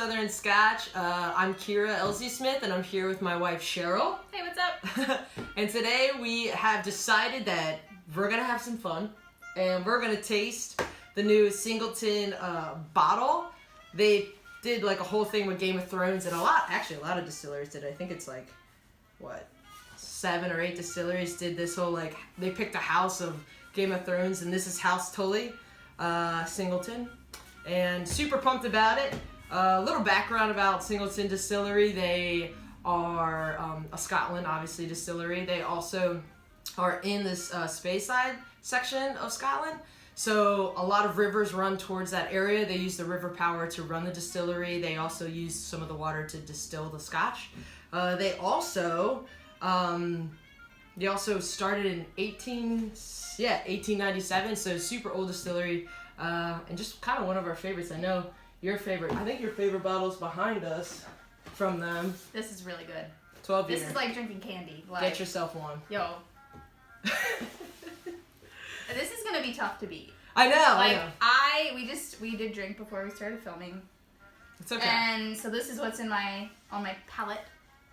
Southern Scotch. I'm Kira Elsie Smith, and I'm here with my wife Cheryl. Hey, what's up? And today we have decided that we're gonna have some fun, and we're gonna taste the new Singleton bottle. They did like a whole thing with Game of Thrones, and a lot of distilleries did. I think it's like, what, 7 or 8 distilleries did this whole, like, they picked a house of Game of Thrones, and this is House Tully, Singleton. And super pumped about it. A little background about Singleton Distillery. They are a Scotland, obviously, distillery. They also are in this Speyside section of Scotland. So a lot of rivers run towards that area. They use the river power to run the distillery. They also use some of the water to distill the Scotch. They also started in 1897, so super old distillery. And just kind of one of our favorites. I know your favorite. I think your favorite bottle's behind us from them. This is really good. 12 year. This is like drinking candy. Like, get yourself one. Yo. This is gonna be tough to beat. I know. Like I know. We did drink before we started filming. It's okay. And so this is what's on my palate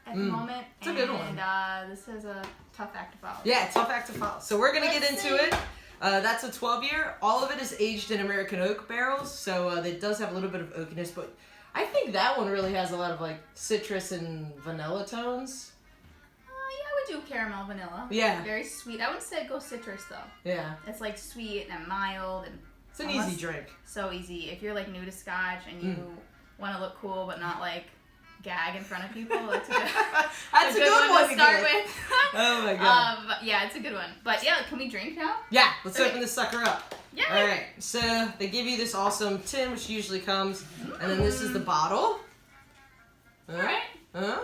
at the moment. It's a good one. And this is a tough act to follow. Yeah, tough act to follow. So we're gonna get into it. That's a 12-year. All of it is aged in American oak barrels, so it does have a little bit of oakiness, but I think that one really has a lot of like citrus and vanilla tones. Yeah, I would do caramel vanilla. Yeah. Very sweet. I wouldn't say go citrus though. Yeah. It's like sweet and mild and it's an easy drink. So easy. If you're like new to Scotch and you want to look cool but not like gag in front of people, that's a good, that's a good one to start with. Oh my god. Yeah, it's a good one. But yeah, can we drink now? Yeah, let's open this sucker up. Yeah. All right. So they give you this awesome tin, which usually comes, and then this is the bottle. All right. Huh?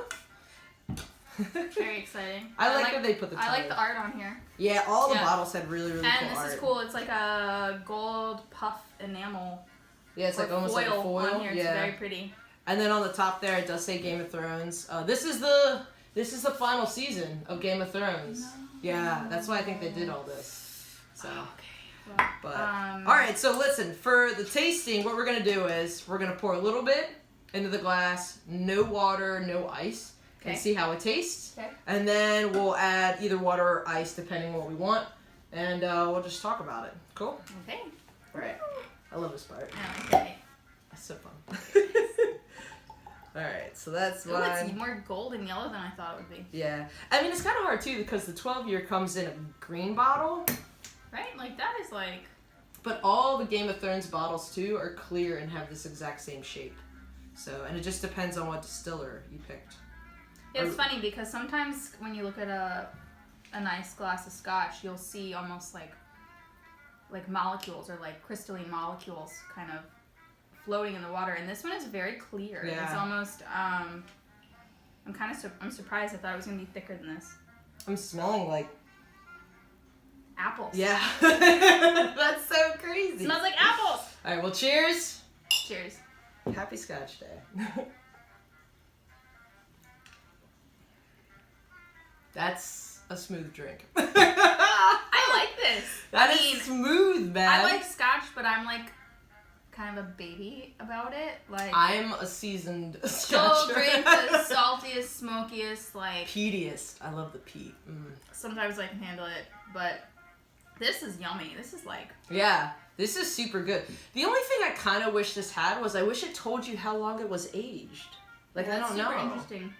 Very exciting. I like that they put the. I like the art on here. Yeah, all the bottles had really cool art. And this is cool. It's like a gold puff enamel. Yeah, it's like almost like a foil. On here. It's very pretty. And then on the top there, it does say Game of Thrones. This is the final season of Game of Thrones. No. Yeah, that's why I think they did all this. So. Okay. Well, but all right, so listen, for the tasting, what we're gonna do is we're gonna pour a little bit into the glass, no water, no ice, and see how it tastes. Okay. And then we'll add either water or ice depending on what we want, and we'll just talk about it. Cool. Okay. All right. I love this part. Okay. That's so fun. All right, so that's mine. It's more gold and yellow than I thought it would be. Yeah. I mean, it's kind of hard, too, because the 12-year comes in a green bottle. Right? Like, that is like... But all the Game of Thrones bottles, too, are clear and have this exact same shape. So, and it just depends on what distiller you picked. Yeah, it's funny, because sometimes when you look at a nice glass of Scotch, you'll see almost like molecules or like crystalline molecules kind of floating in the water, and this one is very clear. Yeah. It's almost I'm surprised. I thought it was gonna be thicker than this. I'm smelling like apples. Yeah. That's so crazy. It smells like apples. All right, well, cheers. Cheers. Happy Scotch Day. That's a smooth drink. I like this. That is smooth, man. I like Scotch, but I'm like kind of a baby about it. Like I'm a seasoned Scotcher. She'll drink the saltiest, smokiest, like peatiest. I love the peat. Sometimes I can handle it, but this is yummy. This is like this is super good. The only thing I kind of wish this had was I wish it told you how long it was aged. Like I don't know. Super interesting.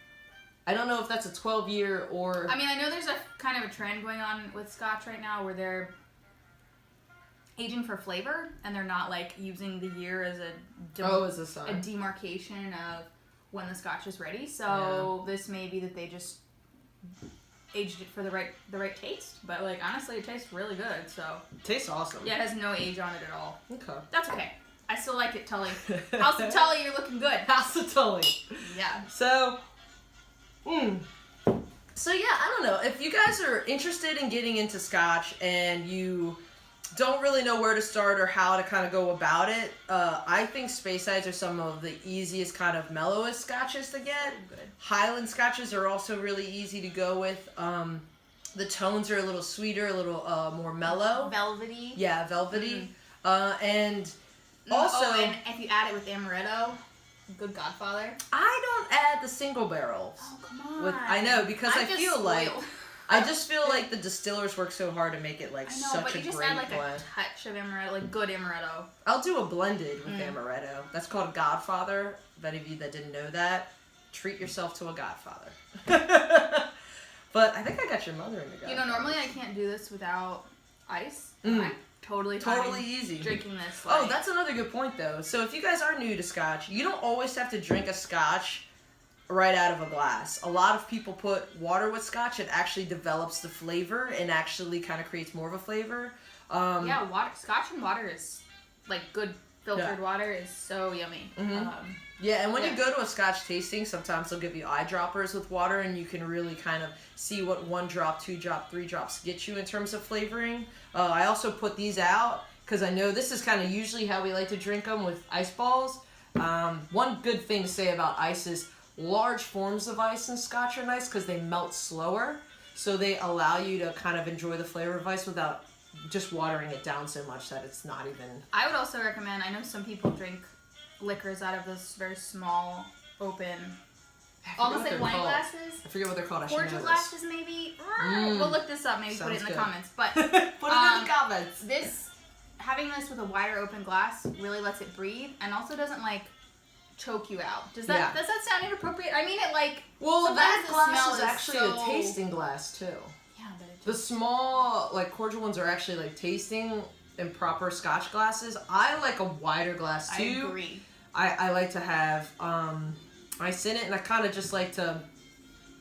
I don't know if that's a 12-year or. I mean, I know there's a kind of a trend going on with Scotch right now where they're aging for flavor, and they're not like using the year as a demarcation of when the Scotch is ready. So this may be that they just aged it for the right taste. But like honestly, it tastes really good. So it tastes awesome. Yeah, it has no age on it at all. Okay. That's okay. I still like it, Tully. House of Tully, you're looking good. House of Tully. Yeah. So. So yeah, I don't know. If you guys are interested in getting into Scotch and you don't really know where to start or how to kind of go about it, I think Speysides are some of the easiest kind of mellowest Scotches to get. Good. Highland Scotches are also really easy to go with. The tones are a little sweeter, a little more mellow. Velvety. Yeah, velvety. And also... and if you add it with amaretto, good Godfather. I don't add the single barrels. Oh, come on. I know, because I'm I just feel spoiled. like I just feel like the distillers work so hard to make it like I know, such but a you just great add like blend. a touch of amaretto, like good amaretto. I'll do a blended with amaretto. That's called Godfather. For any of you that didn't know that, treat yourself to a Godfather. But I think I got your mother in the Godfather. You know, normally I can't do this without ice. Mm. I'm totally fine Totally easy. drinking this. Oh, that's another good point, though. So if you guys are new to Scotch, you don't always have to drink a Scotch right out of a glass. A lot of people put water with Scotch. It actually develops the flavor and actually kind of creates more of a flavor. Yeah, water. Scotch and water is like good filtered water is so yummy. Yeah, and when you go to a Scotch tasting, sometimes they'll give you eyedroppers with water, and you can really kind of see what 1 drop, 2 drop, 3 drops get you in terms of flavoring. I also put these out because I know this is kind of usually how we like to drink them with ice balls. One good thing to say about ice is large forms of ice in Scotch are nice because they melt slower, so they allow you to kind of enjoy the flavor of ice without just watering it down so much that it's not even... I would also recommend, I know some people drink liquors out of those very small, open, almost like wine glasses. I forget what they're called. I should Cordial know glasses, maybe. We'll look this up. Maybe put it in the comments. But put it in the comments. Having this with a wider open glass really lets it breathe, and also doesn't like choke you out. Does that sound inappropriate? I mean it like. Well, that the glass smell is actually so... a tasting glass too. Yeah, but it just... The small, like cordial ones are actually like tasting in proper Scotch glasses. I like a wider glass too. I agree. I like to have ice in it, and I kind of just like to,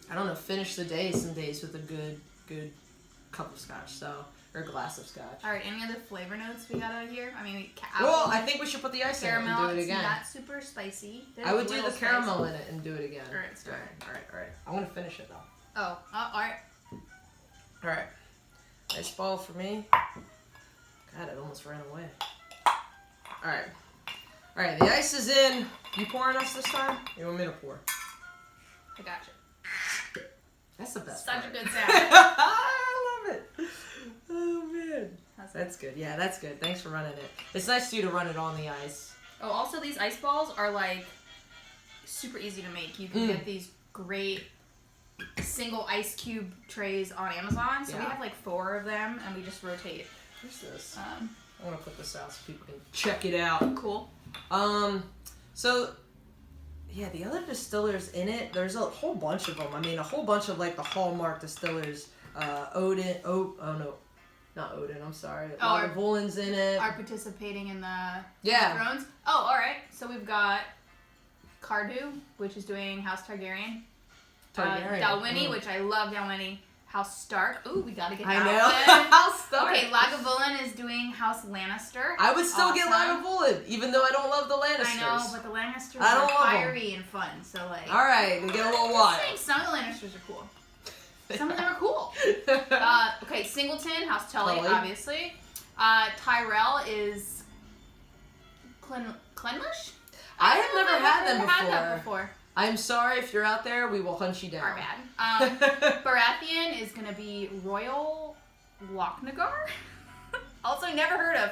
I don't know, finish the day some days with a good cup of Scotch, or glass of Scotch. All right, any other flavor notes we got out here? I mean, well, I think we should put the ice caramel, in it and do it again. It's not super spicy. I would do the caramel in it and do it again. All right, all right. I want to finish it though. Oh, all right. All right. Ice ball for me. God, it almost ran away. All right. All right, the ice is in. You pouring us this time? You want me to pour? I got you. That's the best Such part. a good sound. I love it. Oh, man. That's good. Yeah, that's good. Thanks for running it. It's nice, too, to run it on the ice. Oh, also, these ice balls are, like, super easy to make. You can get these great single ice cube trays on Amazon. So we have, like, 4 of them, and we just rotate. What's this? I want to put this out so people can check it out. Cool. So, yeah, the other distillers in it, there's a whole bunch of them. I mean, a whole bunch of, like, the hallmark distillers. Odin, not Odin, I'm sorry. Lagavulins in it. Are participating in the Thrones. Oh, alright. So we've got Cardew, which is doing House Targaryen. Dalwhinnie, which I love Dalwhinnie. House Stark. Ooh, we gotta get that one. I know. House Stark. Okay, Lagavulin is doing House Lannister. I would still get Lagavulin, even though I don't love the Lannisters. I know, but the Lannisters are fiery and fun, so like... Alright, they get a little wild. Some of the Lannisters are cool. Some of them are cool. Okay, Singleton, House Tully, obviously. Tyrell is... Clenlish? I have never had them before. Had that before. I'm sorry if you're out there, we will hunt you down. Our bad. Baratheon is going to be Royal Lochnagar. Also never heard of.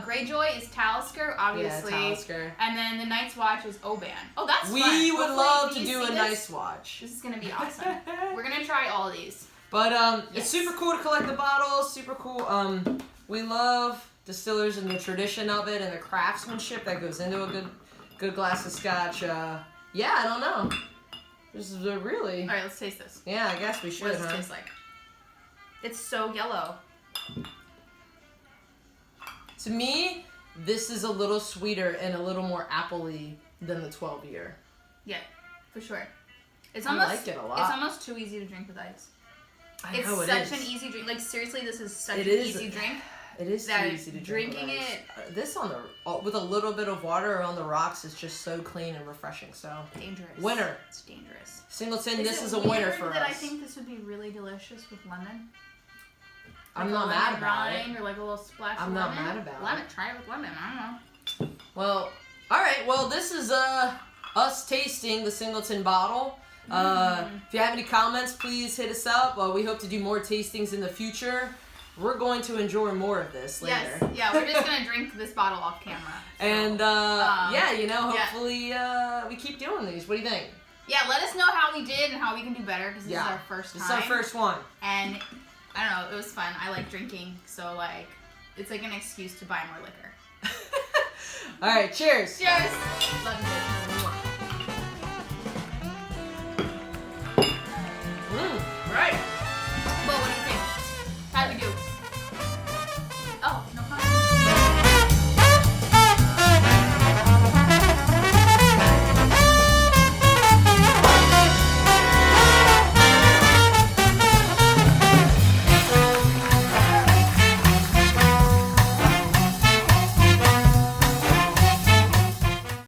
Greyjoy is Talisker, obviously. Yeah, Talisker. And then the Night's Watch is Oban. Oh, that's fun. We would love to do a Night's Watch. This is going to be awesome. We're going to try all these. But it's super cool to collect the bottles. Super cool. We love distillers and the tradition of it and the craftsmanship that goes into a good glass of Scotch. Yeah, I don't know. This is a really... All right, let's taste this. Yeah, I guess we should, What does it taste like? It's so yellow. To me, this is a little sweeter and a little more appley than the 12-year. Yeah, for sure. I like it a lot. It's almost too easy to drink with ice. It's such an easy drink. Like, seriously, this is such an easy drink. It is too easy to drink. Drinking it... This with a little bit of water on the rocks is just so clean and refreshing. So dangerous. Winner. It's dangerous. Singleton, this is a winner for us. I think this would be really delicious with lemon. I'm not mad about it. Or like a little splash of lemon. I'm not mad about lemon. Try it with lemon. I don't know. Well, all right. Well, this is us tasting the Singleton bottle. If you have any comments, please hit us up. We hope to do more tastings in the future. we're going to enjoy more of this later. Yes, yeah, we're just gonna drink this bottle off camera. So, And yeah, you know, hopefully we keep doing these. What do you think? Yeah, let us know how we did and how we can do better because this is our first time. This is our first one. And I don't know, it was fun. I like drinking, so like it's like an excuse to buy more liquor. All right, cheers. Cheers. Love